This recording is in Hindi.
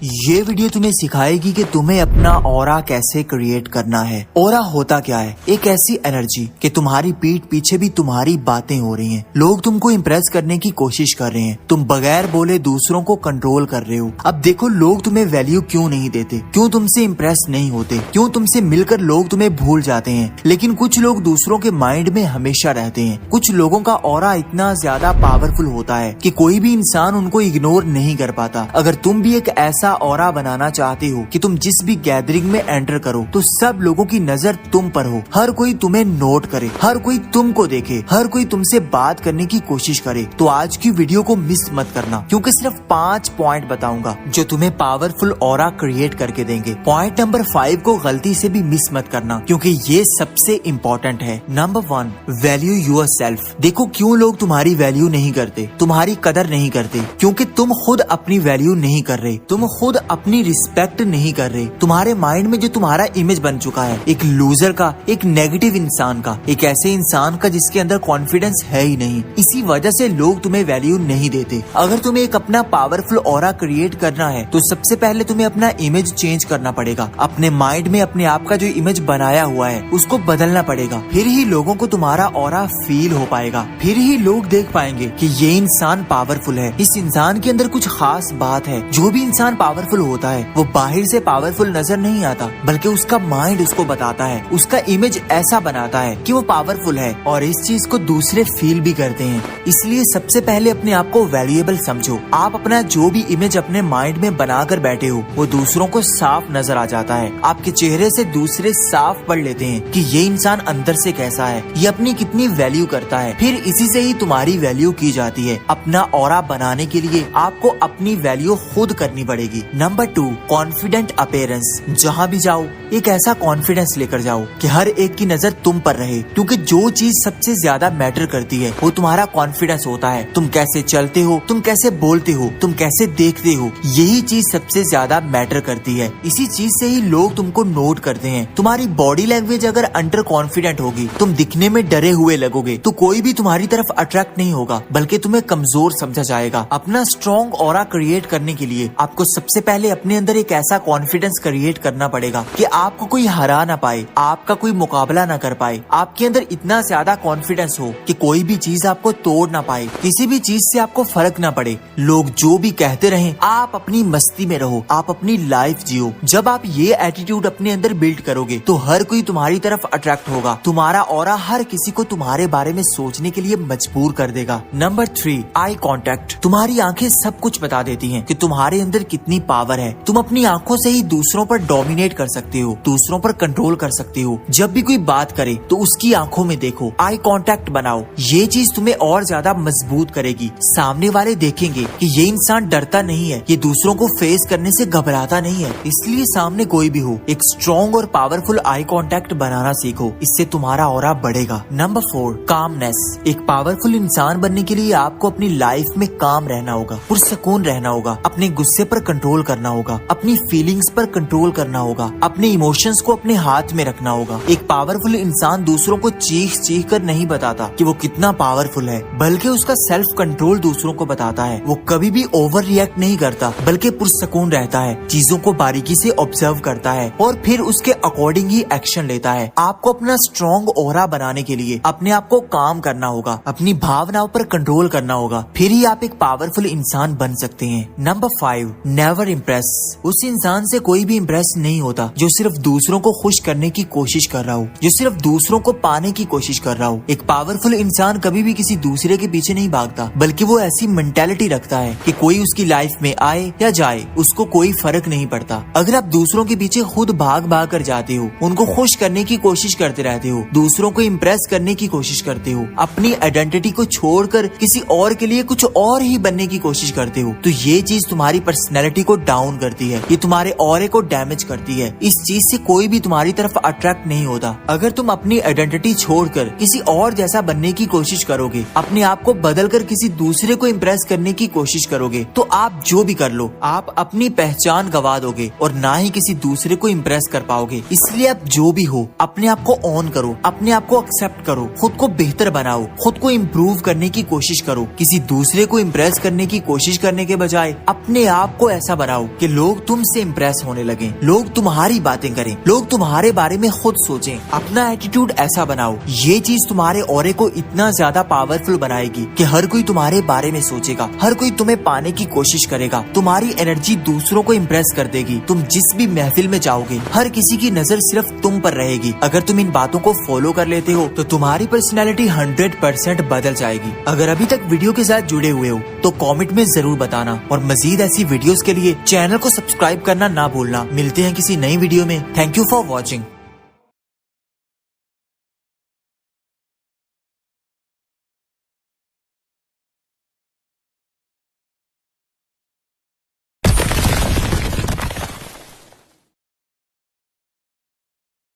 ये वीडियो तुम्हें सिखाएगी कि तुम्हें अपना ऑरा कैसे क्रिएट करना है। ऑरा होता क्या है? एक ऐसी एनर्जी कि तुम्हारी पीठ पीछे भी तुम्हारी बातें हो रही हैं। लोग तुमको इम्प्रेस करने की कोशिश कर रहे हैं। तुम बगैर बोले दूसरों को कंट्रोल कर रहे हो। अब देखो लोग तुम्हें वैल्यू क्यों नहीं देते, क्यों तुमसे इम्प्रेस नहीं होते, क्यों तुमसे मिलकर लोग तुम्हें भूल जाते हैं। लेकिन कुछ लोग दूसरों के माइंड में हमेशा रहते हैं। कुछ लोगों का ऑरा इतना ज्यादा पावरफुल होता है कि कोई भी इंसान उनको इग्नोर नहीं कर पाता। अगर तुम भी एक ऐसा ऑरा बनाना चाहते हो कि तुम जिस भी गैदरिंग में एंटर करो तो सब लोगों की नजर तुम पर हो, हर कोई तुम्हें नोट करे, हर कोई तुमको देखे, हर कोई तुमसे बात करने की कोशिश करे, तो आज की वीडियो को मिस मत करना, क्योंकि सिर्फ 5 पॉइंट बताऊंगा जो तुम्हें पावरफुल ऑरा क्रिएट करके देंगे। पॉइंट नंबर 5 को गलती से भी मिस मत करना, क्योंकि ये सबसे इम्पोर्टेंट है। Number 1, value your self. देखो क्यों लोग तुम्हारी वैल्यू नहीं करते, तुम्हारी कदर नहीं करते, क्योंकि तुम खुद अपनी वैल्यू नहीं कर रहे, तुम खुद अपनी रिस्पेक्ट नहीं कर रहे। तुम्हारे माइंड में जो तुम्हारा इमेज बन चुका है, एक लूजर का, एक नेगेटिव इंसान का, एक ऐसे इंसान का जिसके अंदर कॉन्फिडेंस है ही नहीं, इसी वजह से लोग तुम्हें वैल्यू नहीं देते। अगर तुम्हें एक अपना पावरफुल ऑरा क्रिएट करना है तो सबसे पहले तुम्हें अपना इमेज चेंज करना पड़ेगा। अपने माइंड में अपने आप का जो इमेज बनाया हुआ है उसको बदलना पड़ेगा। फिर ही लोगों को तुम्हारा ऑरा फील हो पाएगा, फिर ही लोग देख पाएंगे कि ये इंसान पावरफुल है, इस इंसान के अंदर कुछ खास बात है। जो भी इंसान पावरफुल होता है वो बाहर से पावरफुल नजर नहीं आता, बल्कि उसका माइंड उसको बताता है, उसका इमेज ऐसा बनाता है कि वो पावरफुल है, और इस चीज को दूसरे फील भी करते हैं। इसलिए सबसे पहले अपने आप को वैल्यूएबल समझो। आप अपना जो भी इमेज अपने माइंड में बनाकर बैठे हो वो दूसरों को साफ नजर आ जाता है। आपके चेहरे से दूसरे साफ पढ़ लेते हैं कि ये इंसान अंदर से कैसा है, ये अपनी कितनी वैल्यू करता है। फिर इसी से ही तुम्हारी वैल्यू की जाती है। अपना ऑरा बनाने के लिए आपको अपनी वैल्यू खुद करनी पड़ेगी। Number 2, confident appearance. जहाँ भी जाओ एक ऐसा कॉन्फिडेंस लेकर जाओ कि हर एक की नजर तुम पर रहे, क्योंकि जो चीज सबसे ज्यादा मैटर करती है वो तुम्हारा कॉन्फिडेंस होता है। तुम कैसे चलते हो, तुम कैसे बोलते हो, तुम कैसे देखते हो, यही चीज सबसे ज्यादा मैटर करती है। इसी चीज से ही लोग तुमको नोट करते हैं। तुम्हारी बॉडी लैंग्वेज अगर अंडर कॉन्फिडेंट होगी, तुम दिखने में डरे हुए लगोगे, तो कोई भी तुम्हारी तरफ अट्रैक्ट नहीं होगा, बल्कि तुम्हें कमजोर समझा जाएगा। अपना स्ट्रॉन्ग ऑरा क्रिएट करने के लिए आपको सबसे पहले अपने अंदर एक ऐसा कॉन्फिडेंस क्रिएट करना पड़ेगा कि आपको कोई हरा ना पाए, आपका कोई मुकाबला ना कर पाए। आपके अंदर इतना ज्यादा कॉन्फिडेंस हो कि कोई भी चीज आपको तोड़ ना पाए, किसी भी चीज से आपको फर्क ना पड़े। लोग जो भी कहते रहें, आप अपनी मस्ती में रहो, आप अपनी लाइफ जियो। जब आप ये एटीट्यूड अपने अंदर बिल्ड करोगे तो हर कोई तुम्हारी तरफ अट्रैक्ट होगा। तुम्हारा ऑरा हर किसी को तुम्हारे बारे में सोचने के लिए मजबूर कर देगा। Number 3, eye contact. तुम्हारी आंखें सब कुछ बता देती हैं कि तुम्हारे अंदर कितनी पावर है। तुम अपनी आंखों से ही दूसरों पर डोमिनेट कर सकते हो, दूसरों पर कंट्रोल कर सकते हो। जब भी कोई बात करे तो उसकी आंखों में देखो, आई कांटेक्ट बनाओ। ये चीज तुम्हें और ज्यादा मजबूत करेगी। सामने वाले देखेंगे कि ये इंसान डरता नहीं है, ये दूसरों को फेस करने से घबराता नहीं है। इसलिए सामने कोई भी हो, एक स्ट्रॉन्ग और पावरफुल आई कांटेक्ट बनाना सीखो, इससे तुम्हारा ऑरा बढ़ेगा। Number 4, calmness. एक पावरफुल इंसान बनने के लिए आपको अपनी लाइफ में काम रहना होगा, पुरसकून रहना होगा, अपने गुस्से पर कंट्रोल करना होगा, अपनी फीलिंग्स पर कंट्रोल करना होगा, अपने इमोशंस को अपने हाथ में रखना होगा। एक पावरफुल इंसान दूसरों को चीख चीख कर नहीं बताता कि वो कितना पावरफुल है, बल्कि उसका सेल्फ कंट्रोल दूसरों को बताता है। वो कभी भी ओवर रिएक्ट नहीं करता, बल्कि पुरसकून रहता है, चीजों को बारीकी से ऑब्जर्व करता है और फिर उसके अकॉर्डिंग ही एक्शन लेता है। आपको अपना स्ट्रॉन्ग ऑरा बनाने के लिए अपने आप को काम करना होगा, अपनी भावनाओं पर कंट्रोल करना होगा, फिर ही आप एक पावरफुल इंसान बन सकते हैं। Number 5, never impress. उस इंसान से कोई भी इम्प्रेस नहीं होता जो सिर्फ दूसरों को खुश करने की कोशिश कर रहा हो, जो सिर्फ दूसरों को पाने की कोशिश कर रहा हो। एक पावरफुल इंसान कभी भी किसी दूसरे के पीछे नहीं भागता, बल्कि वो ऐसी मेंटालिटी रखता है कि कोई उसकी लाइफ में आए या जाए उसको कोई फर्क नहीं पड़ता। अगर आप दूसरों के पीछे खुद भाग भाग कर जाते हो, उनको खुश करने की कोशिश करते रहते हो, दूसरों को इम्प्रेस करने की कोशिश करते हो, अपनी आइडेंटिटी को छोड़कर किसी और के लिए कुछ और ही बनने की कोशिश करते हो, तो ये चीज तुम्हारी पर्सनैलिटी को डाउन करती है, ये तुम्हारे ऑरे को डैमेज करती है। इस चीज से कोई भी तुम्हारी तरफ अट्रैक्ट नहीं होता। अगर तुम अपनी आइडेंटिटी छोड़कर किसी और जैसा बनने की कोशिश करोगे, अपने आप को बदलकर किसी दूसरे को इम्प्रेस करने की कोशिश करोगे, तो आप जो भी कर लो आप अपनी पहचान गवा दोगे और ना ही किसी दूसरे को इम्प्रेस कर पाओगे। इसलिए आप जो भी हो अपने आप को ऑन करो, अपने आप को एक्सेप्ट करो, खुद को बेहतर बनाओ, खुद को इम्प्रूव करने की कोशिश करो। किसी दूसरे को इम्प्रेस करने की कोशिश करने के बजाय अपने आप को ऐसा ऐसा बनाओ कि लोग तुमसे इम्प्रेस होने लगे, लोग तुम्हारी बातें करें, लोग तुम्हारे बारे में खुद सोचें। अपना एटीट्यूड ऐसा बनाओ, ये चीज तुम्हारे ऑरे को इतना ज्यादा पावरफुल बनाएगी कि हर कोई तुम्हारे बारे में सोचेगा, हर कोई तुम्हें पाने की कोशिश करेगा। तुम्हारी एनर्जी दूसरों को इम्प्रेस कर देगी। तुम जिस भी महफिल में जाओगे हर किसी की नजर सिर्फ तुम पर रहेगी। अगर तुम इन बातों को फॉलो कर लेते हो तो तुम्हारी पर्सनैलिटी 100% बदल जाएगी। अगर अभी तक वीडियो के साथ जुड़े हुए हो तो कमेंट में जरूर बताना और मजीद ऐसी वीडियोस के लिए चैनल को सब्सक्राइब करना ना भूलना। मिलते हैं किसी नई वीडियो में। Thank you for watching.